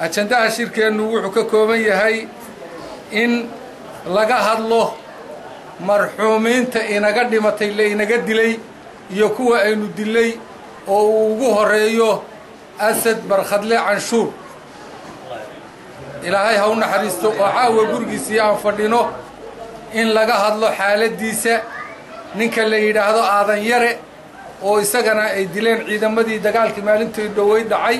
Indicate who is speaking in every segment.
Speaker 1: ajandaha shirkeennu wuxuu ka kooban yahay in laga hadlo marxuumiinta inaga dhimatay la inaga dilay iyo kuwa aynu dilay oo uu ugu horeeyo Asad Barkhadle Canshuur ilaahay ha u naxariisto oo caawa gurigiisa aan fadhino in laga hadlo xaaladiisa ninka la yiraahdo Aadan Yare oo isagana ay dileen ciidamadii dagaalkii maalintii dhawey dhacay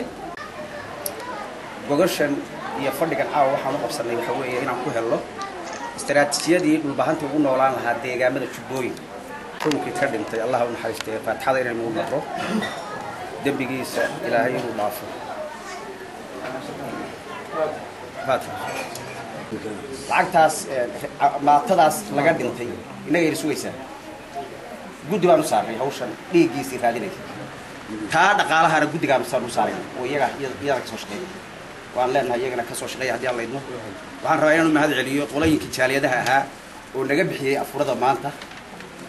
Speaker 2: boqoshan iyo fadhigan caawa waxaan u qabsanay waxa weeye inaan ku helno istaraatiijiyadii dhulbahanta ugu noolaan lahaa deegaamada Jubbooyin kunkii ka dhintay Allah u naxariisto faataxada inaan ugu maro dembigiisa ilaahay inuu dhaafo lacagtaas maatadaas laga dhintay inaga irisugaysaa guddi baan u saaray hawshan dhiigiisii raadinay taa dhaqaalahana guddigaan u saaray oo iyaga ka soo shaqeeyay waan leenahay iyagana ka soo shaqeeyay haddii aan leedno waxaan rabaa inaan u mahad celiyo qolooyinkii jaaliyadaha ahaa oo naga bixiyay afurada maanta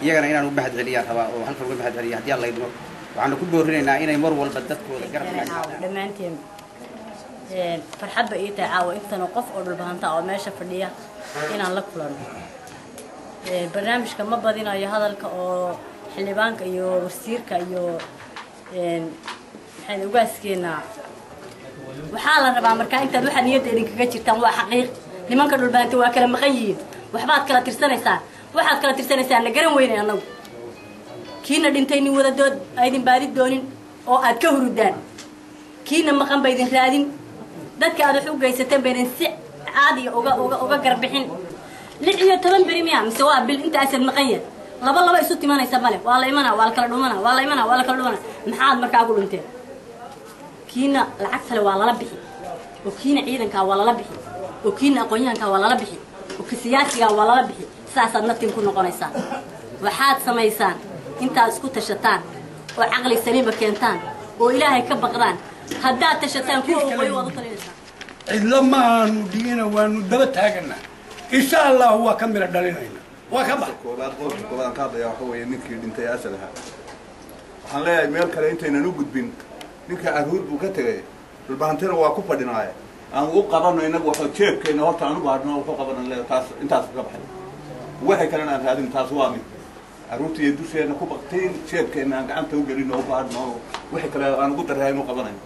Speaker 2: iyagana inaan u mahad celiyaan rabaa oo halkan uga mahad celiyo haddii aan leedno waxaan ku boorinaynaa inay mar walba dadkooda garab
Speaker 3: dhamaanteen farxadba ii tahay caawa intan qof oo dhulbahanta oo meesha fadhiya inaan la kulano barnaamijka ma badinayo hadalka oo xildhibaanka iyo wasiirka iyo maxay ugaaskeena waxaa la rabaa markaa intaad waxa niyadda idinkaga jirtaan waa xaqiiq nimanka dhulbahanta waa kala maqan yihiin waxbaad kala tirsanaysaan waxaad kala tirsanaysaan na garan weynay annagu kiina dhintay nin wada dood aydin baadi doonin oo aad ka hurudaan kiina maqan baydin raadin dadka aad wax u geysateen baydin si caadi uga garbixin 16 beri miya mise waa bil inta aad maqan yahay laba isu timanaysa male waa la imanaa waa la kala dhumanaa waa la imanaa waa la kala dhumanaa maxaad markaa ugu dhinteen kiina lacag kale waa lala bixi oo kiina ciidanka waa lala bixi oo kiina aqoonyahanka waa lala bixi oo siyaasiga waa lala bixi saasaad naftiin ku noqonaysaa waxaad samaysaan inta isku tashataan oo aqli saliima keentaan oo ilaahay ka baqdaan haddaad tashataan kuwa way wada talinaysaa
Speaker 4: cidlo ma aanu dhigina waanu daba taagana insha Allah waa ka mira dhalinayna waa ka bax
Speaker 5: koobaad ka hadlaya waxa weeye ninkii dhintay asalaha waxaan leeyahay meel kale intaynan u gudbin ninka aruud buu ka tagay dhulbahantana waa ku fadhinaaya aan u qabano inagu waxa jeebkeena horta aanu baadno oo ku qabano leeyahay taas intaas ka baxay waxay kalena aan raadin taas waa mid aruurtii dusheena ku baqteen jeebkeena aan gacanta u gelin oo baadno wixii kale aan ugu darayno qabanayno